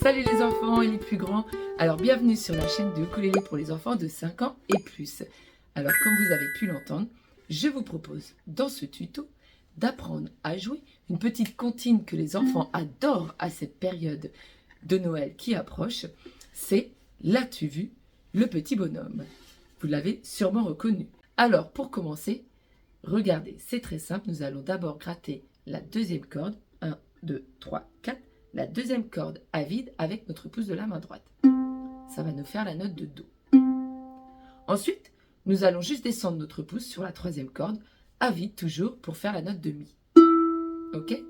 Salut les enfants et les plus grands. Alors bienvenue sur la chaîne de ukulélé pour les enfants de 5 ans et plus. Alors comme vous avez pu l'entendre, je vous propose dans ce tuto d'apprendre à jouer une petite comptine que les enfants adorent à cette période de Noël qui approche. C'est L'as-tu vu, le petit bonhomme. Vous l'avez sûrement reconnu. Alors pour commencer, regardez, c'est très simple. Nous allons d'abord gratter la deuxième corde. 1, 2, 3, 4. La deuxième corde à vide avec notre pouce de la main droite. Ça va nous faire la note de Do. Ensuite, nous allons juste descendre notre pouce sur la troisième corde, à vide toujours, pour faire la note de Mi. Ok?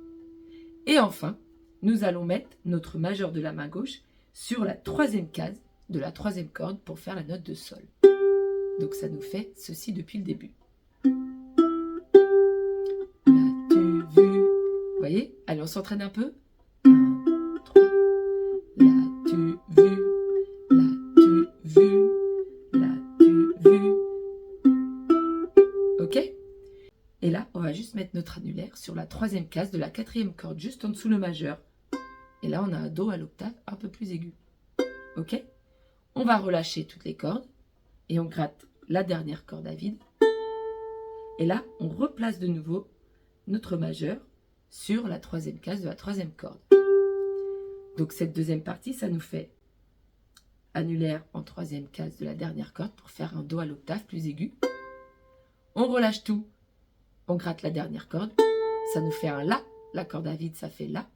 Et enfin, nous allons mettre notre majeur de la main gauche sur la troisième case de la troisième corde pour faire la note de Sol. Donc ça nous fait ceci depuis le début. L'as-tu vu? Vous voyez? Allez, on s'entraîne un peu. 1, 3. L'as-tu vu? L'as-tu vu? L'as-tu vu? Ok? Et là, on va juste mettre notre annulaire sur la troisième case de la quatrième corde, juste en dessous le majeur. Et là, on a un Do à l'octave un peu plus aigu. Ok? On va relâcher toutes les cordes et on gratte la dernière corde à vide. Et là, on replace de nouveau notre majeur sur la troisième case de la troisième corde. Donc cette deuxième partie, ça nous fait annulaire en troisième case de la dernière corde pour faire un Do à l'octave plus aigu. On relâche tout, on gratte la dernière corde, ça nous fait un La, la corde à vide ça fait La.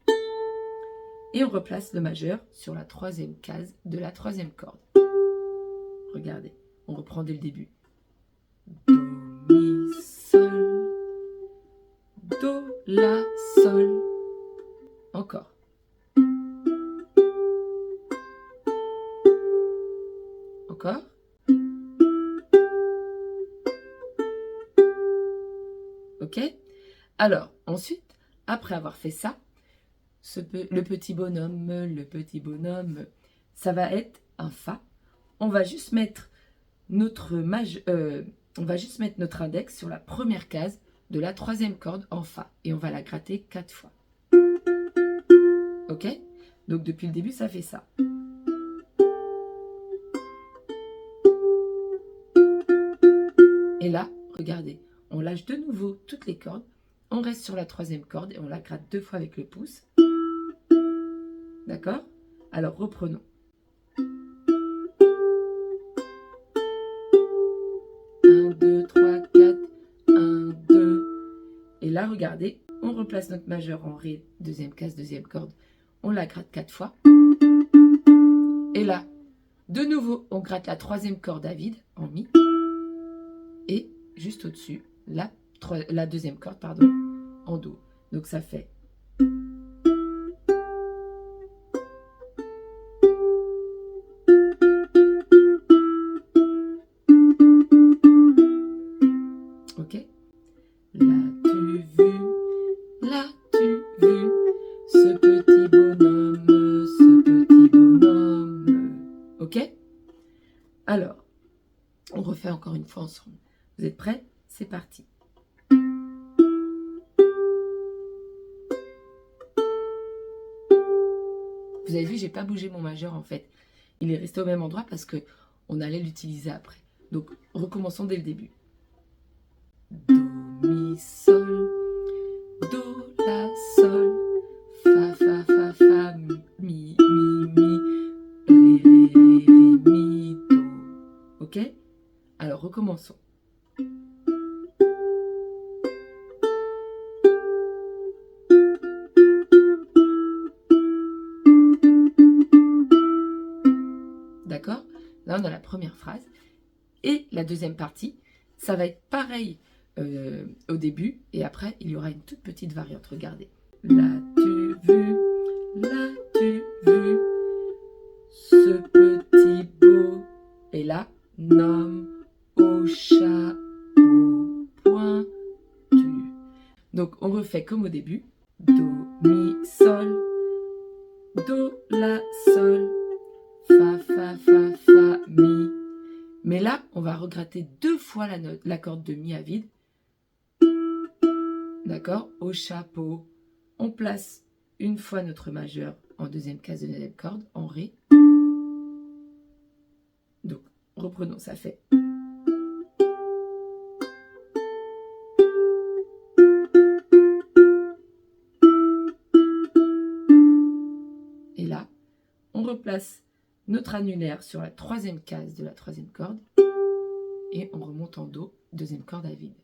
Et on replace le majeur sur la troisième case de la troisième corde. Regardez, on reprend dès le début. Do, Mi, Sol, Do, La, Sol. Encore. Encore. Ok? Alors, ensuite, après avoir fait ça, le petit bonhomme, ça va être un Fa. On va juste mettre notre index sur la première case de la troisième corde en Fa. Et on va la gratter 4 fois. Ok? Donc depuis le début, ça fait ça. Et là, regardez, on lâche de nouveau toutes les cordes. On reste sur la troisième corde et on la gratte 2 fois avec le pouce. D'accord? Alors reprenons. 1, 2, 3, 4, 1, 2. Et là, regardez, on replace notre majeur en Ré, deuxième case, deuxième corde. On la gratte 4 fois. Et là, de nouveau, on gratte la troisième corde à vide en Mi. Et juste au-dessus, la deuxième corde, pardon, en Do. Donc ça fait. Ok? L'as-tu vu? L'as-tu vu? Ce petit bonhomme. Ok? Alors, on refait encore une fois ensemble. Vous êtes prêts? C'est parti. Vous avez vu, j'ai pas bougé mon majeur en fait. Il est resté au même endroit parce que on allait l'utiliser après. Donc, recommençons dès le début. Do, Mi, Sol, Do, La, Sol, Fa, Fa, Fa, Fa, Mi, Mi, Ré, Ré, Ré, Ré, Mi, Do. Ok? Alors, recommençons. D'accord? Là, on a la première phrase. Et la deuxième partie, ça va être pareil au début. Et après, il y aura une toute petite variante. Regardez. L'as-tu vu? L'as-tu vu? Ce petit beau. Et là, nomme au chapeau pointu. Donc, on refait comme au début. Do, Mi, Sol. Do, La, Sol. Fa, Fa, Fa, Fa, Mi. Mais là, on va regratter 2 fois la corde de Mi à vide. D'accord? Au chapeau. On place une fois notre majeur en deuxième case de deuxième corde, en Ré. Donc, reprenons, ça fait. Et là, on replace notre annulaire sur la troisième case de la troisième corde et on remonte en Do, deuxième corde à vide.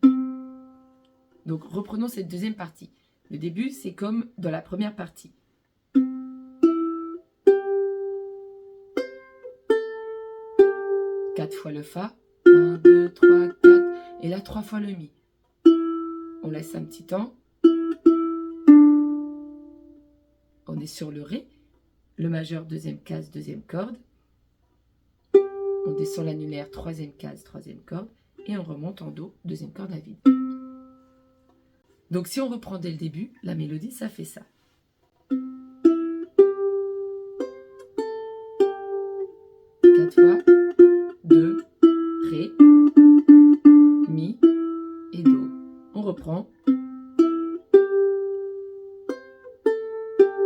Donc, reprenons cette deuxième partie. Le début, c'est comme dans la première partie. Quatre fois le Fa, 1, 2, 3, 4, et là 3 fois le Mi. On laisse un petit temps. On est sur le Ré, le majeur, deuxième case, deuxième corde. On descend l'annulaire, troisième case, troisième corde, et on remonte en Do, deuxième corde à vide. Donc si on reprend dès le début, la mélodie, ça fait ça. Quatre fois, 2, Ré, Mi et Do. On reprend.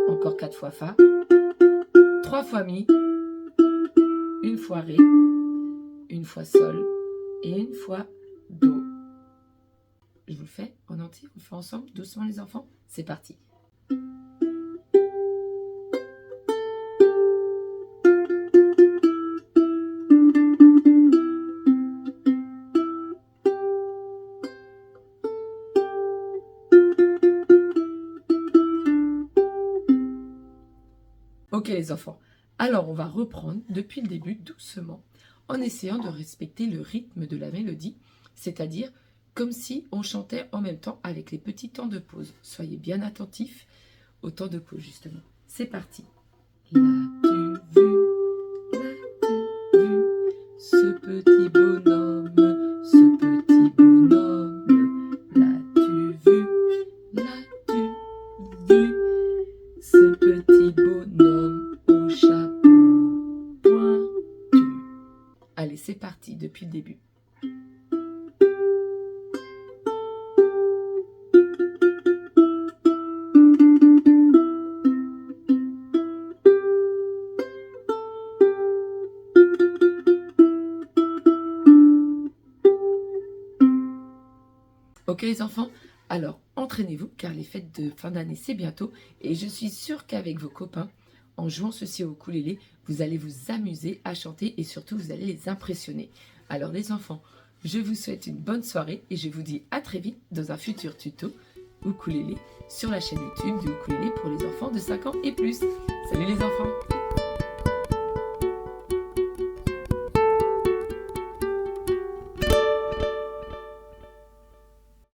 Encore 4 fois Fa, 3 fois Mi, une fois Ré, une fois Sol et une fois Do. Je vous le fais en entier, on le fait ensemble, doucement les enfants. C'est parti. Ok les enfants, alors on va reprendre depuis le début doucement en essayant de respecter le rythme de la mélodie, c'est-à-dire comme si on chantait en même temps avec les petits temps de pause. Soyez bien attentifs au temps de pause justement. C'est parti. L'as-tu vu, ce petit bonhomme, ce petit bonhomme, l'as-tu vu, ce petit bonhomme au chapeau pointu. Allez, c'est parti depuis le début. Ok les enfants, alors entraînez-vous car les fêtes de fin d'année c'est bientôt et je suis sûre qu'avec vos copains, en jouant ceci au ukulélé, vous allez vous amuser à chanter et surtout vous allez les impressionner. Alors les enfants, je vous souhaite une bonne soirée et je vous dis à très vite dans un futur tuto ukulélé sur la chaîne YouTube du ukulélé pour les enfants de 5 ans et plus. Salut les enfants!